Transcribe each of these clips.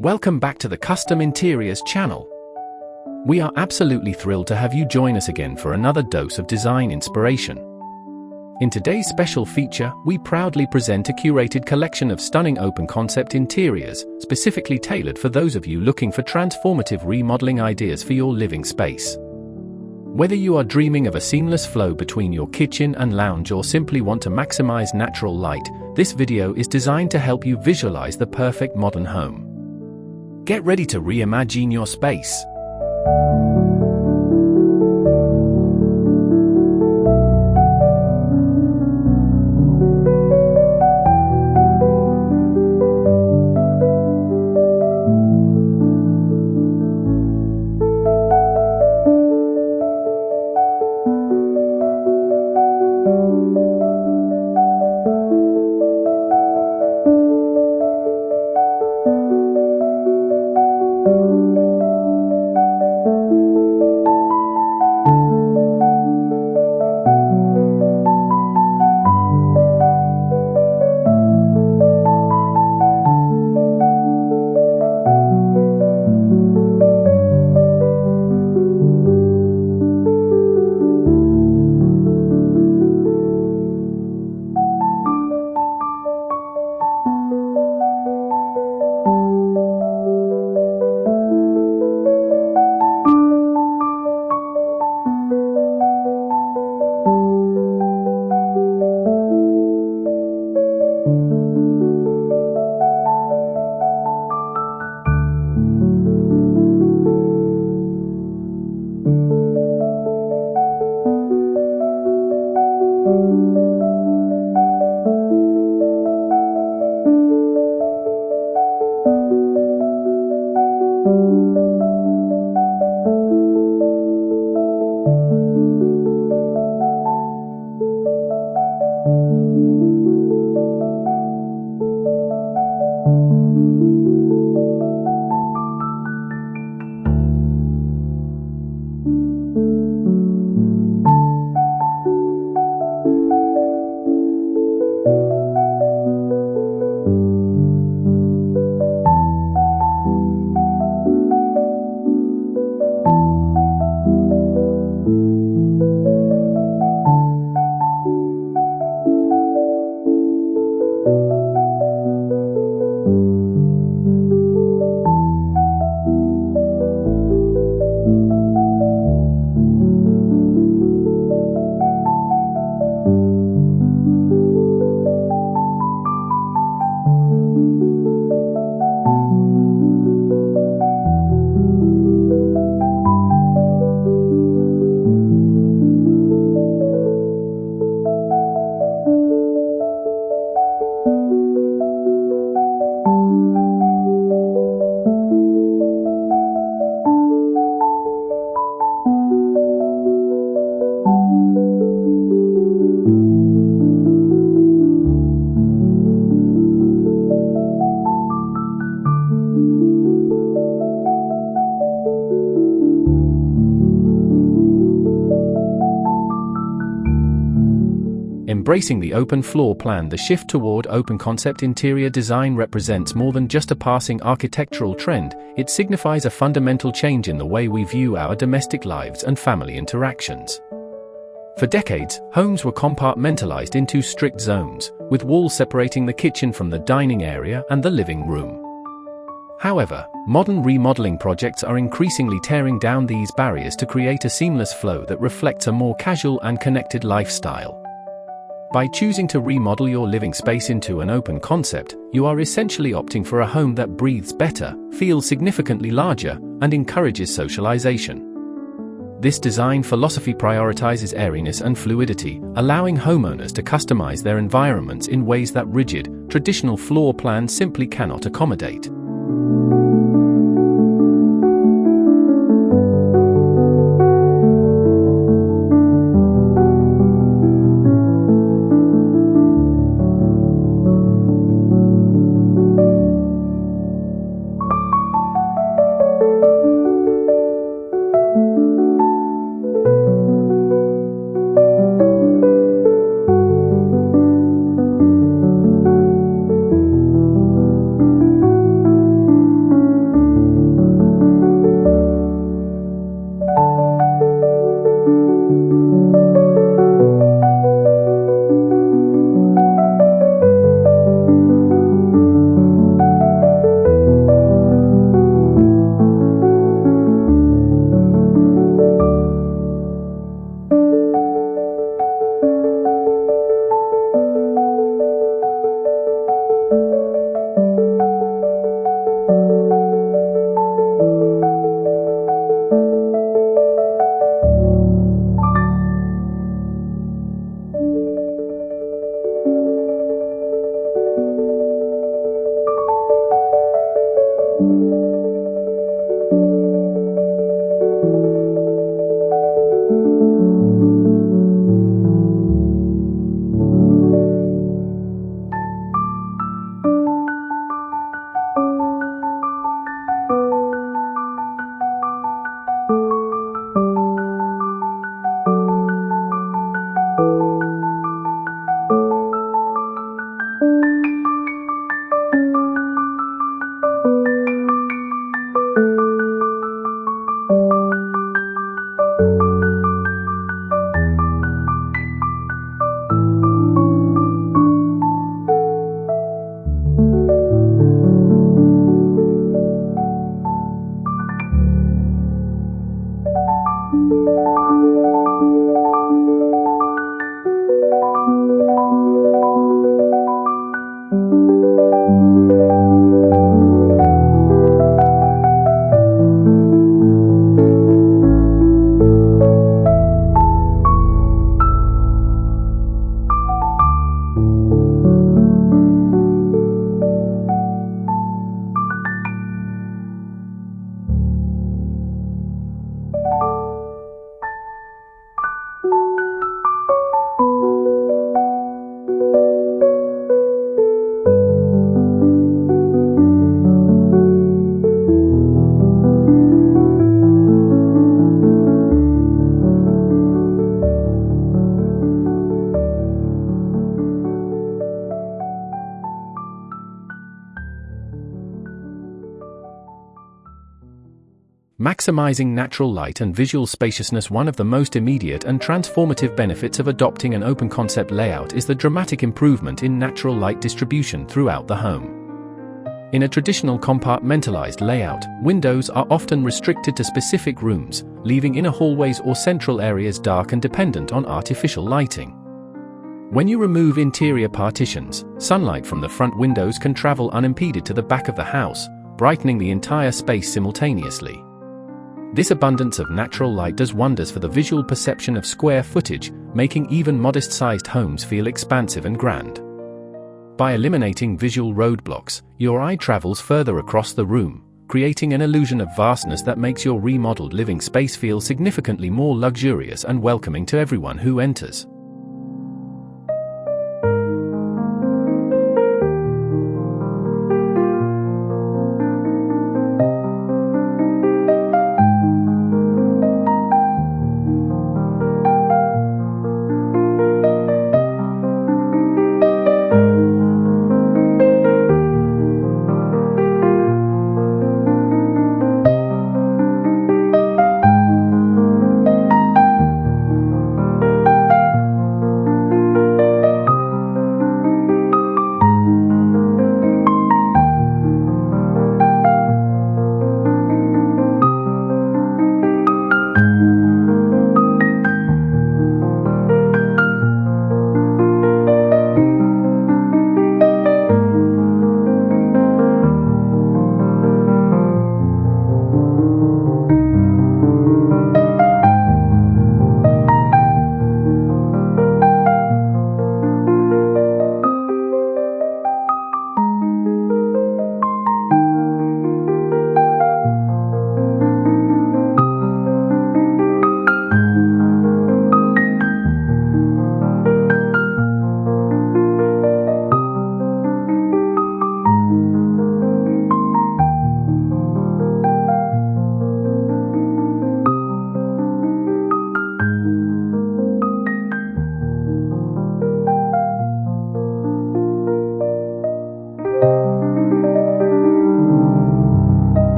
Welcome back to the Custom Interiors channel. We are absolutely thrilled to have you join us again for another dose of design inspiration. In today's special feature, we proudly present a curated collection of stunning open-concept interiors, specifically tailored for those of you looking for transformative remodeling ideas for your living space. Whether you are dreaming of a seamless flow between your kitchen and lounge or simply want to maximize natural light, this video is designed to help you visualize the perfect modern home. Get ready to reimagine your space. Embracing the open floor plan, the shift toward open-concept interior design represents more than just a passing architectural trend. It signifies a fundamental change in the way we view our domestic lives and family interactions. For decades, homes were compartmentalized into strict zones, with walls separating the kitchen from the dining area and the living room. However, modern remodeling projects are increasingly tearing down these barriers to create a seamless flow that reflects a more casual and connected lifestyle. By choosing to remodel your living space into an open concept, you are essentially opting for a home that breathes better, feels significantly larger, and encourages socialization. This design philosophy prioritizes airiness and fluidity, allowing homeowners to customize their environments in ways that rigid, traditional floor plans simply cannot accommodate. Maximizing natural light and visual spaciousness. One of the most immediate and transformative benefits of adopting an open concept layout is the dramatic improvement in natural light distribution throughout the home. In a traditional compartmentalized layout, windows are often restricted to specific rooms, leaving inner hallways or central areas dark and dependent on artificial lighting. When you remove interior partitions, sunlight from the front windows can travel unimpeded to the back of the house, brightening the entire space simultaneously. This abundance of natural light does wonders for the visual perception of square footage, making even modest-sized homes feel expansive and grand. By eliminating visual roadblocks, your eye travels further across the room, creating an illusion of vastness that makes your remodeled living space feel significantly more luxurious and welcoming to everyone who enters.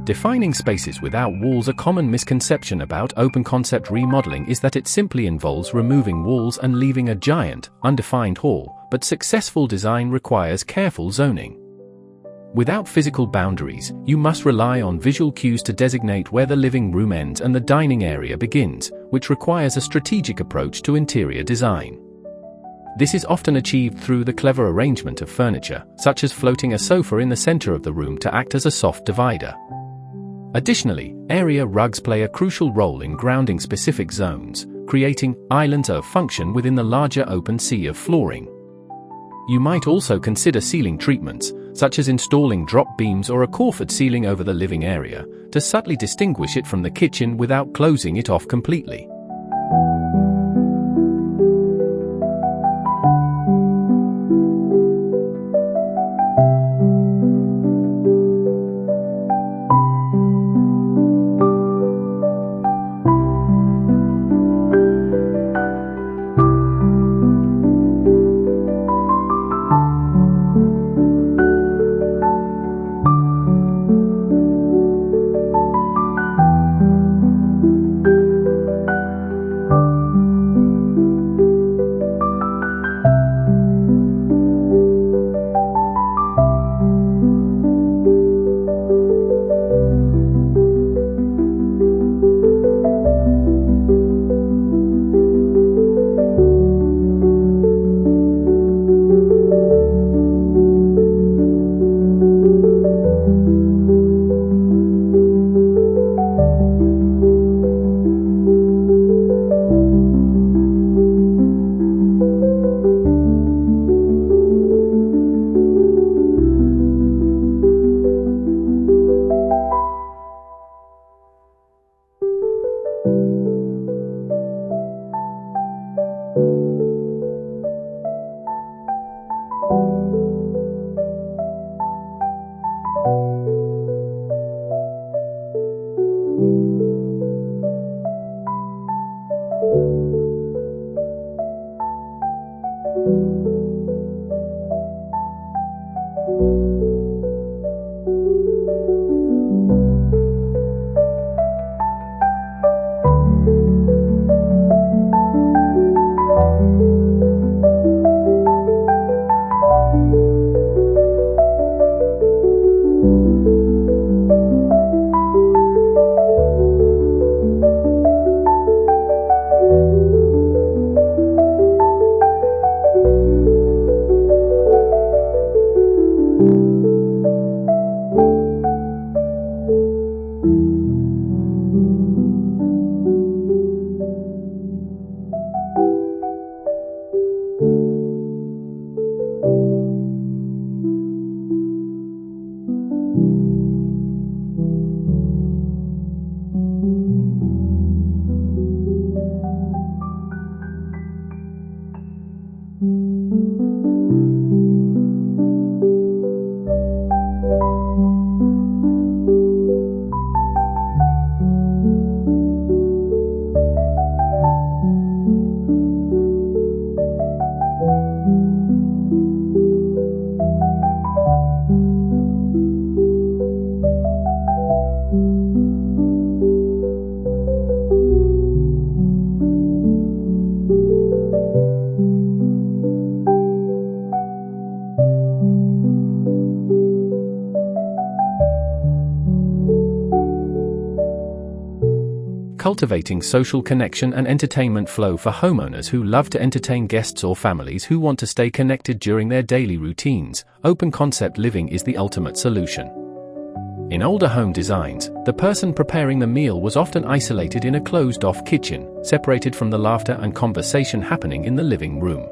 Defining spaces without walls. A common misconception about open-concept remodeling is that it simply involves removing walls and leaving a giant, undefined hall, but successful design requires careful zoning. Without physical boundaries, you must rely on visual cues to designate where the living room ends and the dining area begins, which requires a strategic approach to interior design. This is often achieved through the clever arrangement of furniture, such as floating a sofa in the center of the room to act as a soft divider. Additionally, area rugs play a crucial role in grounding specific zones, creating islands of function within the larger open sea of flooring. You might also consider ceiling treatments, such as installing drop beams or a coveted ceiling over the living area, to subtly distinguish it from the kitchen without closing it off completely. Cultivating social connection and entertainment flow. For homeowners who love to entertain guests or families who want to stay connected during their daily routines, open-concept living is the ultimate solution. In older home designs, the person preparing the meal was often isolated in a closed-off kitchen, separated from the laughter and conversation happening in the living room.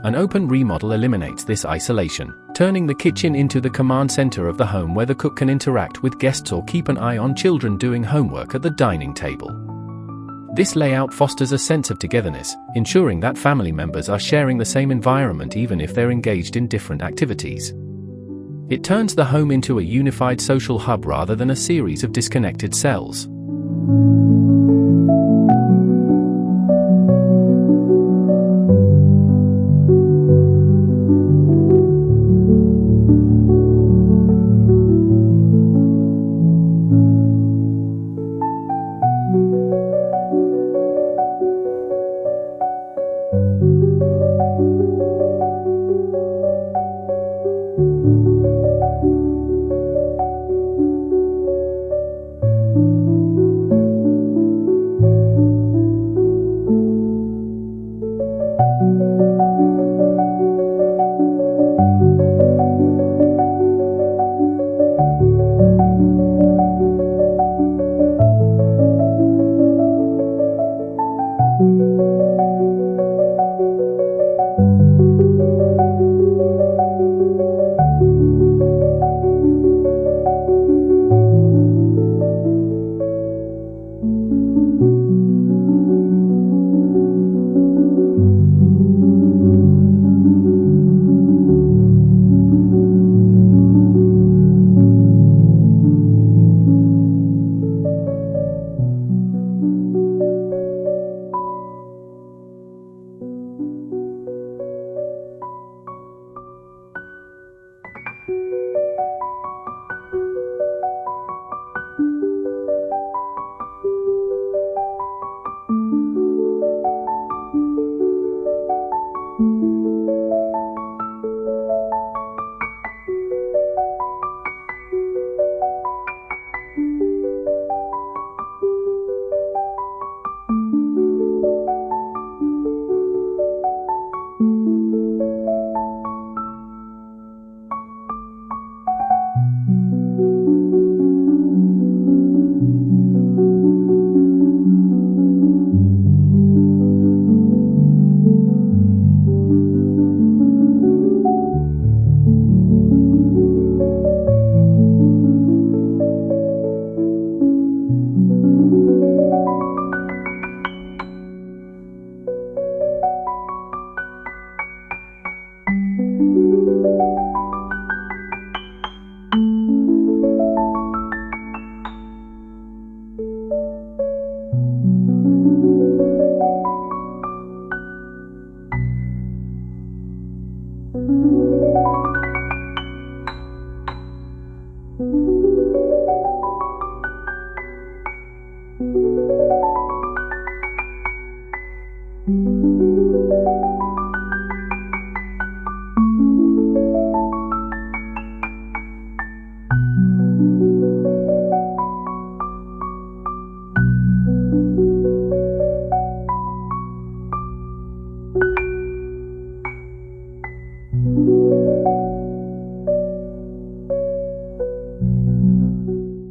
An open remodel eliminates this isolation, turning the kitchen into the command center of the home where the cook can interact with guests or keep an eye on children doing homework at the dining table. This layout fosters a sense of togetherness, ensuring that family members are sharing the same environment even if they're engaged in different activities. It turns the home into a unified social hub rather than a series of disconnected cells.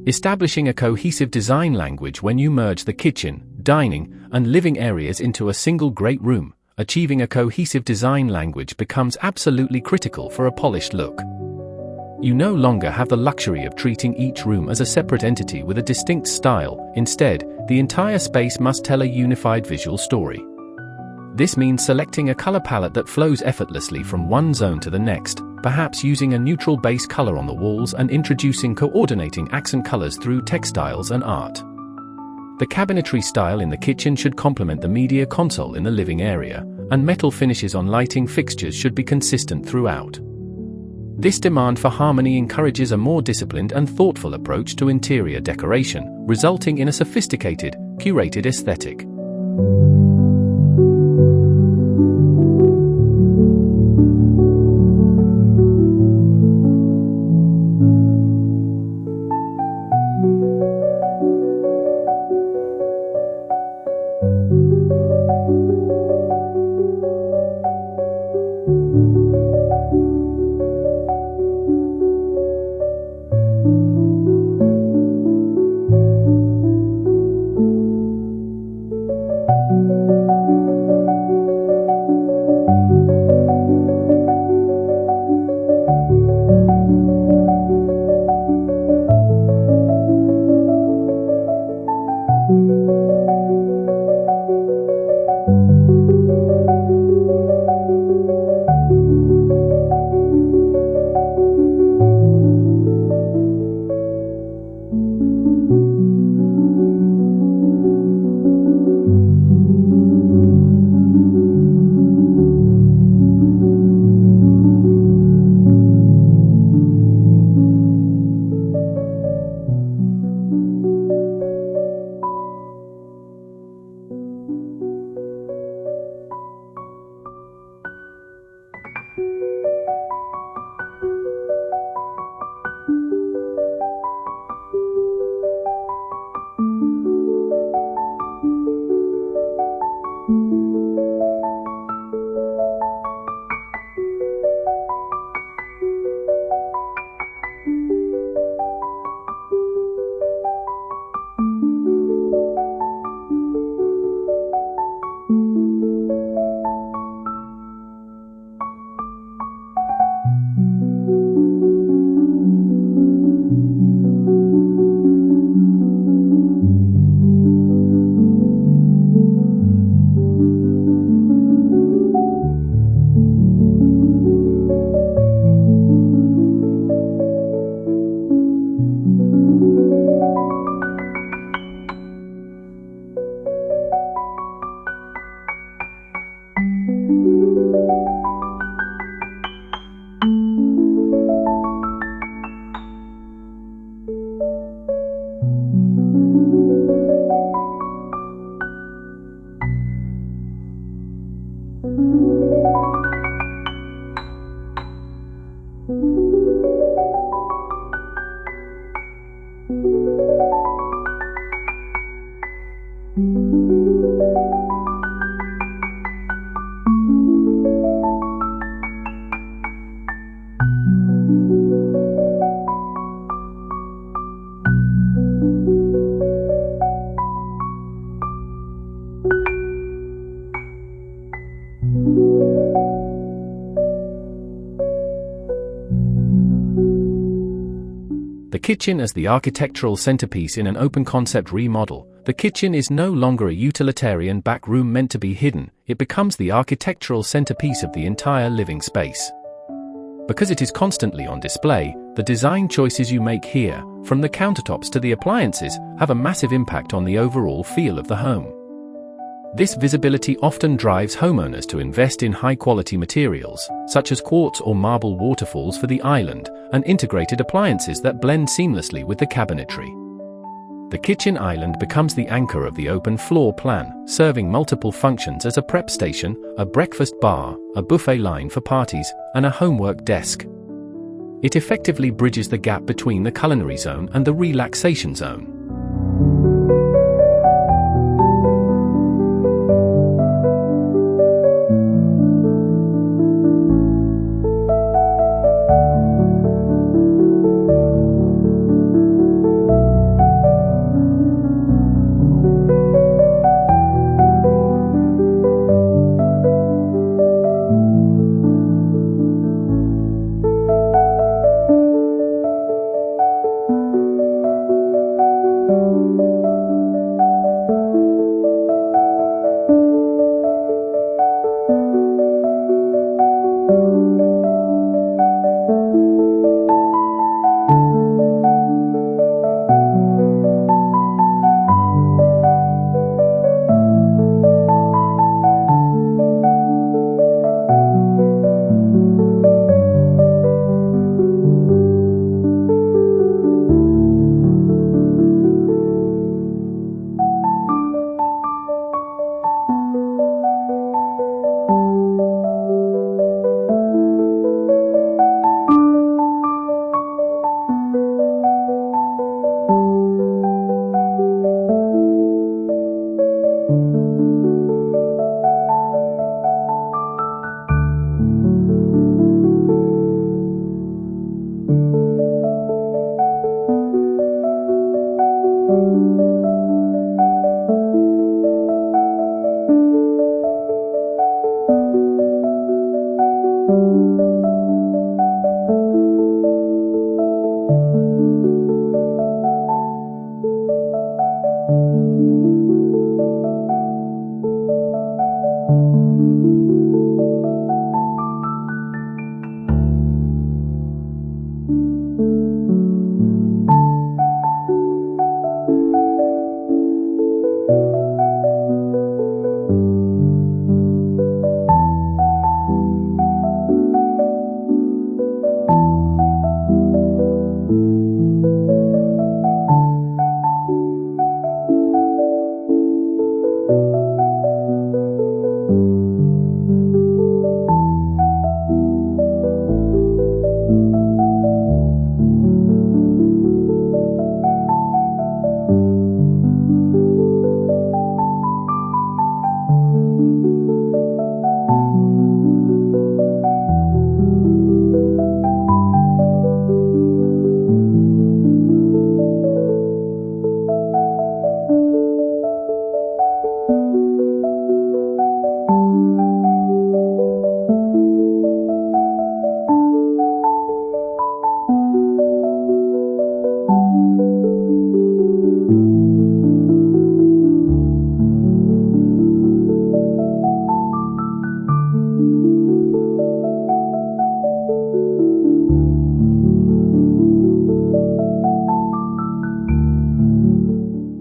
establishing a cohesive design language. When you merge the kitchen, dining, and living areas into a single great room, achieving a cohesive design language becomes absolutely critical for a polished look. You no longer have the luxury of treating each room as a separate entity with a distinct style. Instead, the entire space must tell a unified visual story. This means selecting a color palette that flows effortlessly from one zone to the next, perhaps using a neutral base color on the walls and introducing coordinating accent colors through textiles and art. The cabinetry style in the kitchen should complement the media console in the living area, and metal finishes on lighting fixtures should be consistent throughout. This demand for harmony encourages a more disciplined and thoughtful approach to interior decoration, resulting in a sophisticated, curated aesthetic. The kitchen as the architectural centerpiece in an open-concept remodel. The kitchen is no longer a utilitarian back room meant to be hidden, it becomes the architectural centerpiece of the entire living space. Because it is constantly on display, the design choices you make here, from the countertops to the appliances, have a massive impact on the overall feel of the home. This visibility often drives homeowners to invest in high-quality materials, such as quartz or marble waterfalls for the island, and integrated appliances that blend seamlessly with the cabinetry. The kitchen island becomes the anchor of the open floor plan, serving multiple functions as a prep station, a breakfast bar, a buffet line for parties, and a homework desk. It effectively bridges the gap between the culinary zone and the relaxation zone.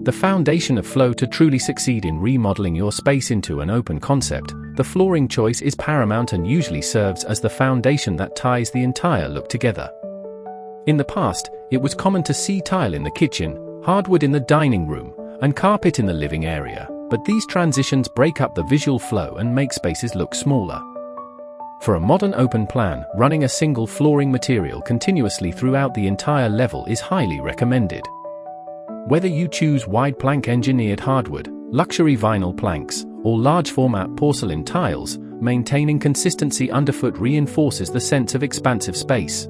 The foundation of flow. To truly succeed in remodeling your space into an open concept, the flooring choice is paramount and usually serves as the foundation that ties the entire look together. In the past, it was common to see tile in the kitchen, hardwood in the dining room, and carpet in the living area, but these transitions break up the visual flow and make spaces look smaller. For a modern open plan, running a single flooring material continuously throughout the entire level is highly recommended. Whether you choose wide plank engineered hardwood, luxury vinyl planks, or large format porcelain tiles, maintaining consistency underfoot reinforces the sense of expansive space.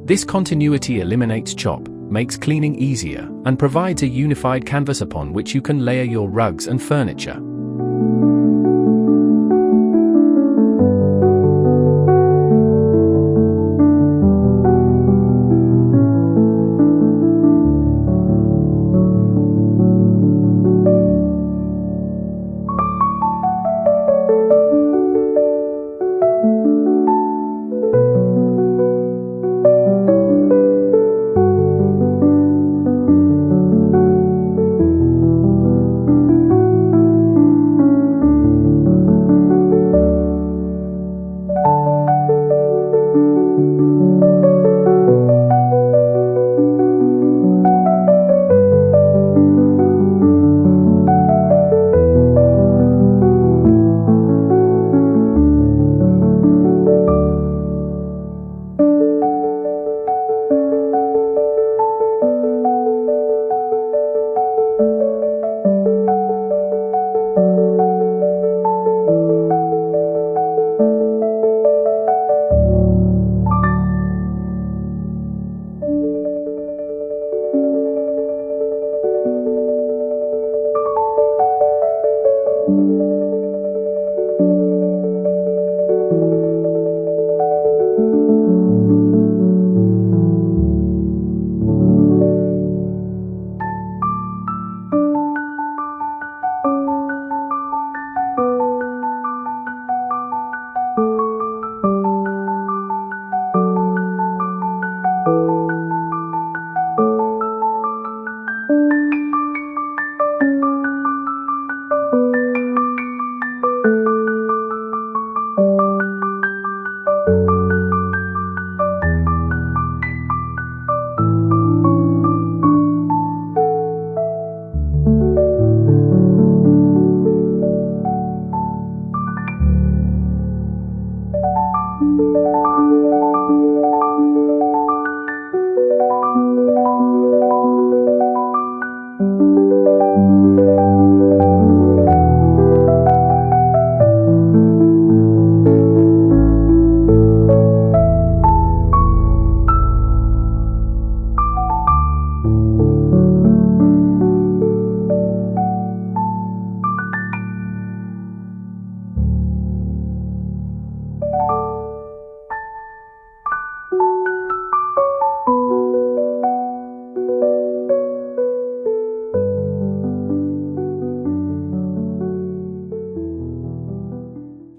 This continuity eliminates chop, makes cleaning easier, and provides a unified canvas upon which you can layer your rugs and furniture.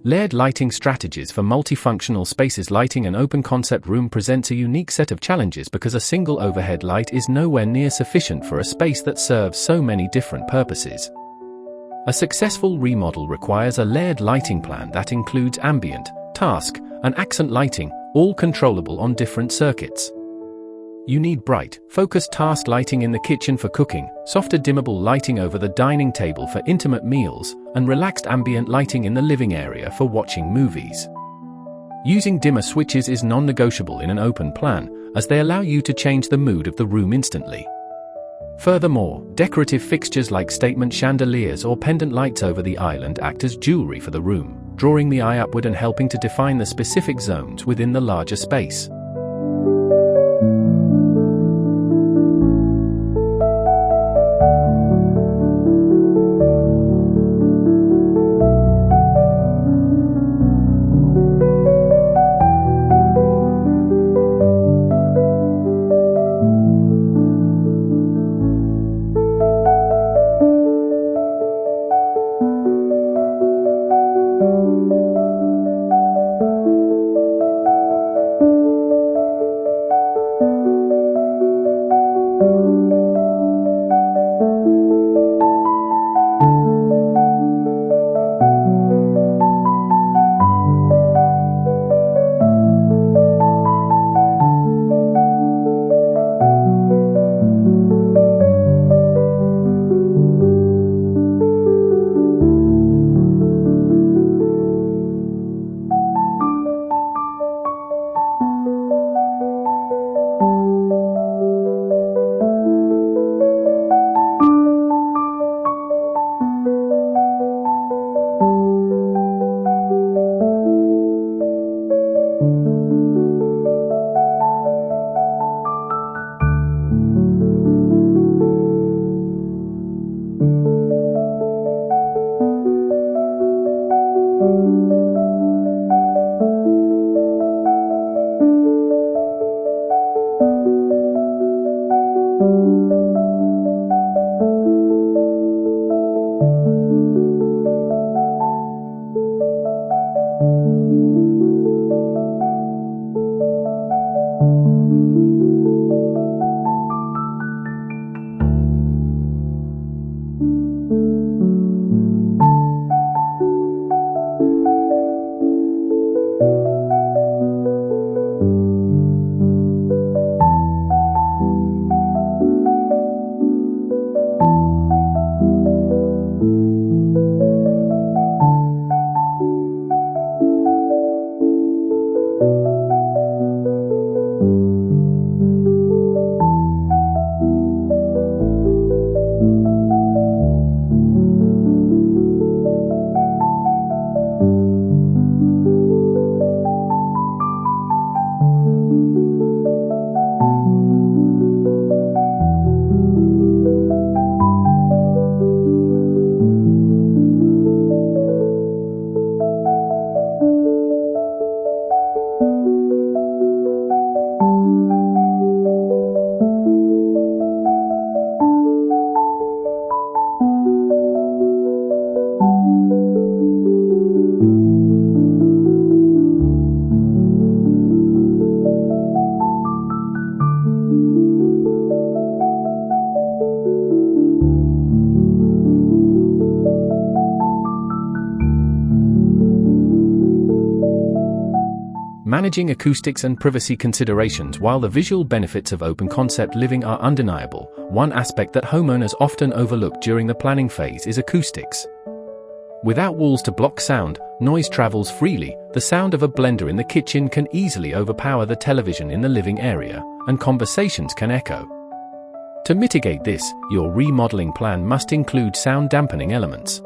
Layered lighting strategies for multifunctional spaces. Lighting an open concept room presents a unique set of challenges because a single overhead light is nowhere near sufficient for a space that serves so many different purposes. A successful remodel requires a layered lighting plan that includes ambient, task, and accent lighting, all controllable on different circuits. You need bright, focused task lighting in the kitchen for cooking, softer dimmable lighting over the dining table for intimate meals, and relaxed ambient lighting in the living area for watching movies. Using dimmer switches is non-negotiable in an open plan, as they allow you to change the mood of the room instantly. Furthermore, decorative fixtures like statement chandeliers or pendant lights over the island act as jewelry for the room, drawing the eye upward and helping to define the specific zones within the larger space. Managing acoustics and privacy considerations. While the visual benefits of open-concept living are undeniable, one aspect that homeowners often overlook during the planning phase is acoustics. Without walls to block sound, noise travels freely. The sound of a blender in the kitchen can easily overpower the television in the living area, and conversations can echo. To mitigate this, your remodeling plan must include sound dampening elements.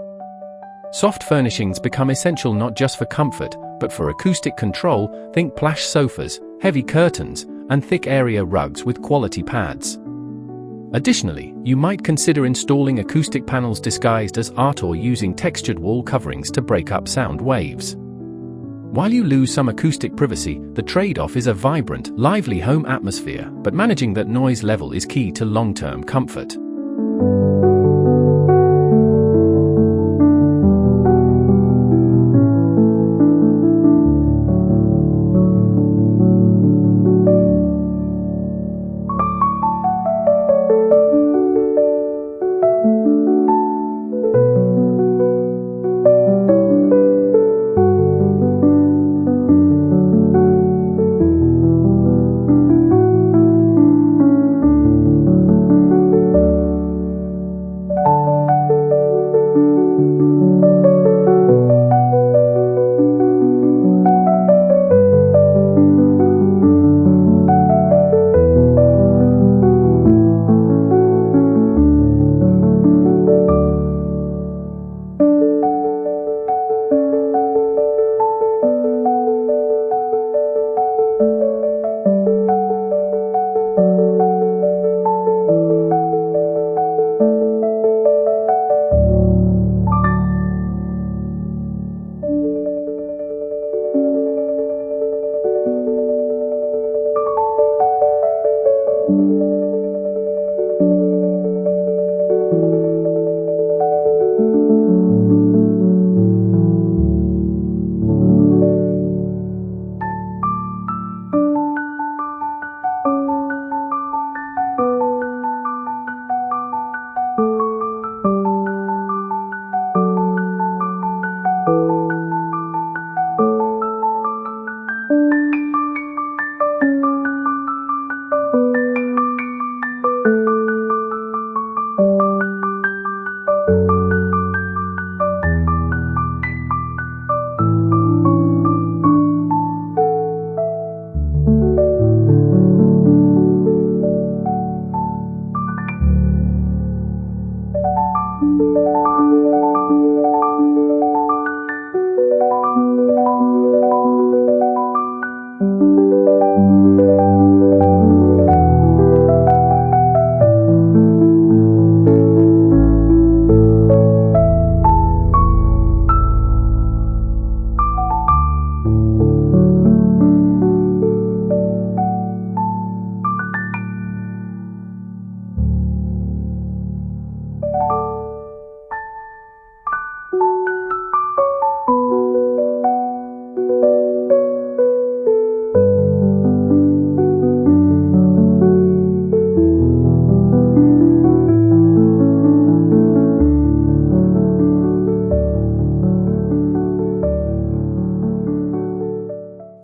Soft furnishings become essential not just for comfort, but for acoustic control. Think plush sofas, heavy curtains, and thick area rugs with quality pads. Additionally, you might consider installing acoustic panels disguised as art or using textured wall coverings to break up sound waves. While you lose some acoustic privacy, the trade-off is a vibrant, lively home atmosphere, but managing that noise level is key to long-term comfort.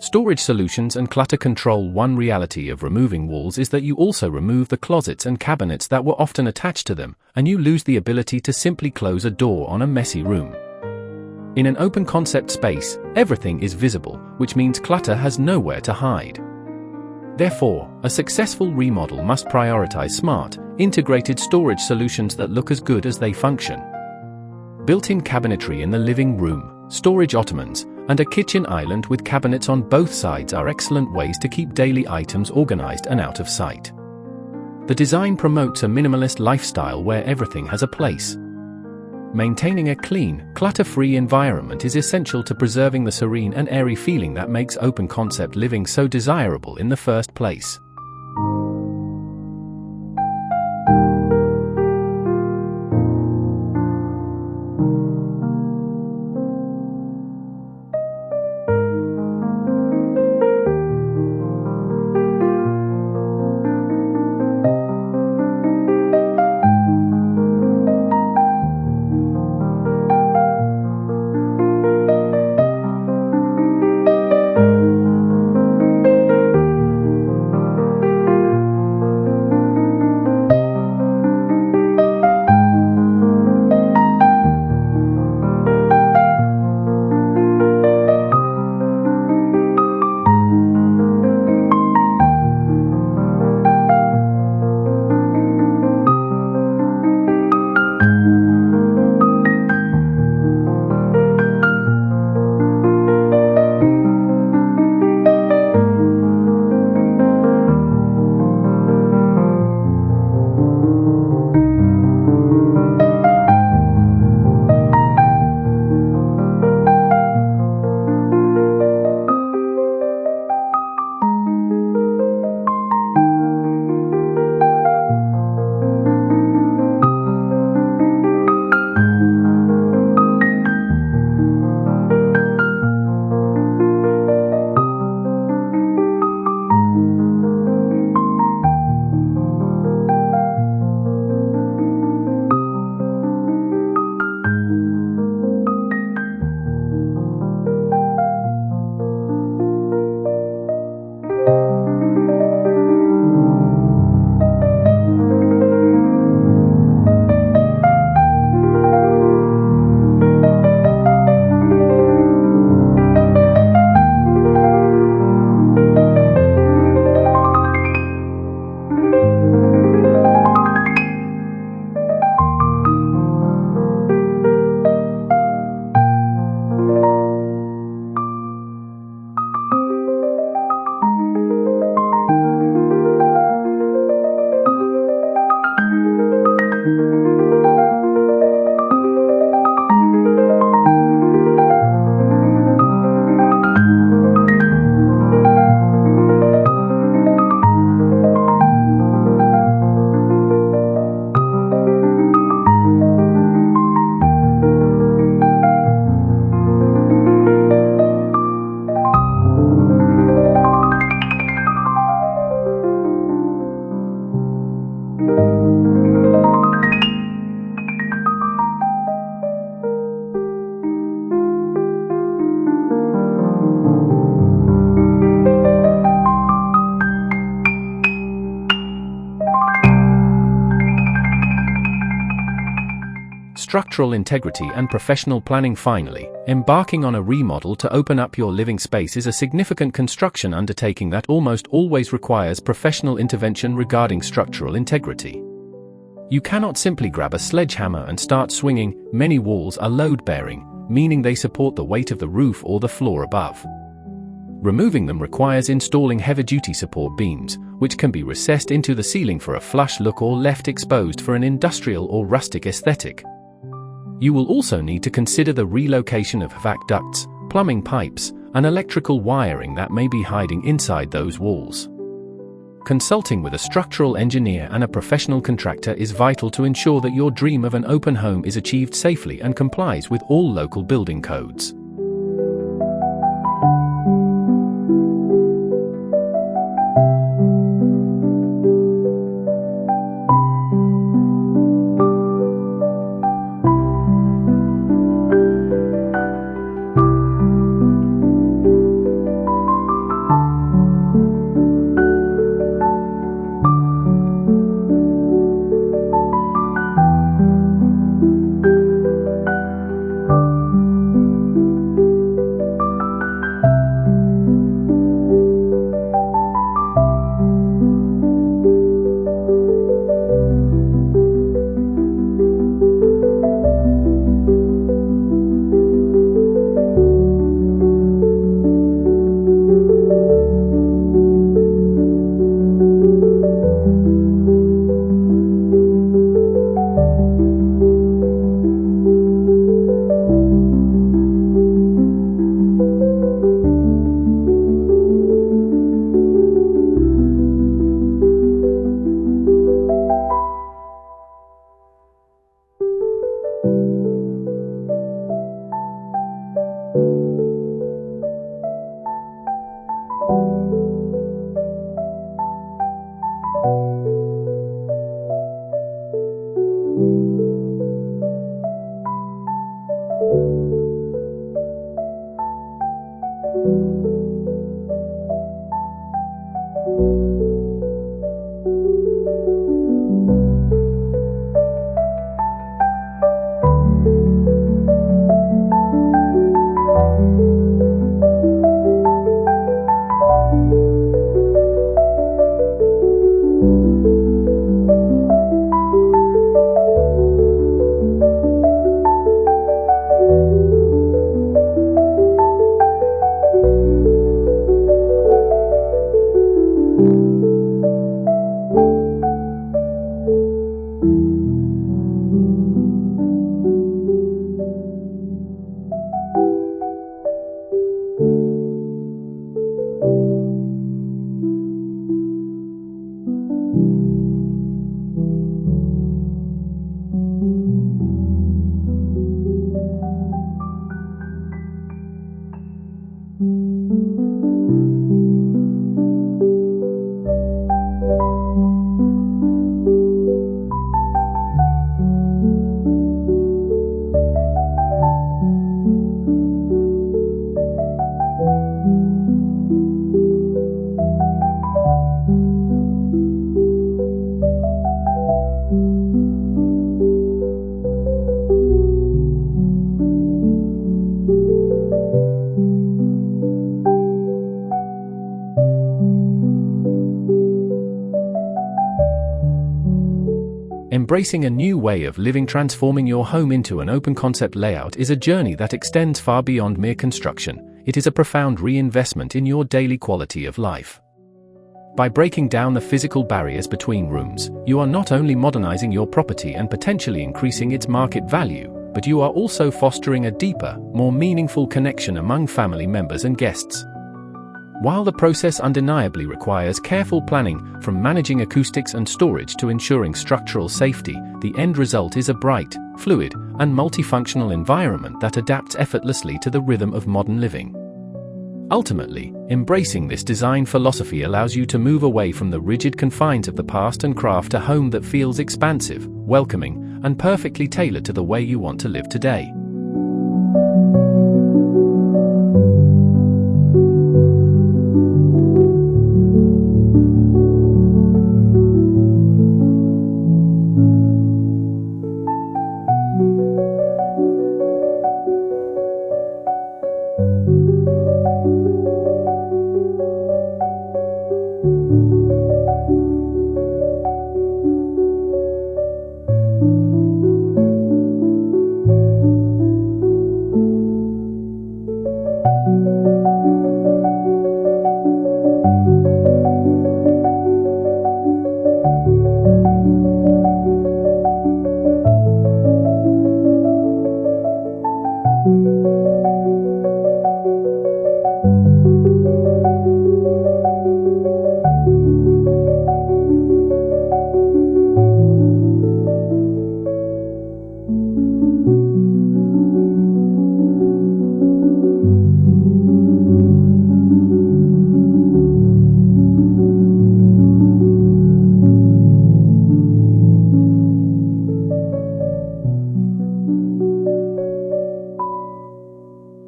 Storage solutions and clutter control. One reality of removing walls is that you also remove the closets and cabinets that were often attached to them, and you lose the ability to simply close a door on a messy room. In an open concept space, everything is visible, which means clutter has nowhere to hide. Therefore, a successful remodel must prioritize smart, integrated storage solutions that look as good as they function. Built-in cabinetry in the living room, storage ottomans, and a kitchen island with cabinets on both sides are excellent ways to keep daily items organized and out of sight. The design promotes a minimalist lifestyle where everything has a place. Maintaining a clean, clutter-free environment is essential to preserving the serene and airy feeling that makes open-concept living so desirable in the first place. Structural integrity and professional planning. Finally, embarking on a remodel to open up your living space is a significant construction undertaking that almost always requires professional intervention regarding structural integrity. You cannot simply grab a sledgehammer and start swinging. Many walls are load-bearing, meaning they support the weight of the roof or the floor above. Removing them requires installing heavy-duty support beams, which can be recessed into the ceiling for a flush look or left exposed for an industrial or rustic aesthetic. You will also need to consider the relocation of HVAC ducts, plumbing pipes, and electrical wiring that may be hiding inside those walls. Consulting with a structural engineer and a professional contractor is vital to ensure that your dream of an open home is achieved safely and complies with all local building codes. Embracing a new way of living, transforming your home into an open-concept layout is a journey that extends far beyond mere construction. It is a profound reinvestment in your daily quality of life. By breaking down the physical barriers between rooms, you are not only modernizing your property and potentially increasing its market value, but you are also fostering a deeper, more meaningful connection among family members and guests. While the process undeniably requires careful planning, from managing acoustics and storage to ensuring structural safety, the end result is a bright, fluid, and multifunctional environment that adapts effortlessly to the rhythm of modern living. Ultimately, embracing this design philosophy allows you to move away from the rigid confines of the past and craft a home that feels expansive, welcoming, and perfectly tailored to the way you want to live today.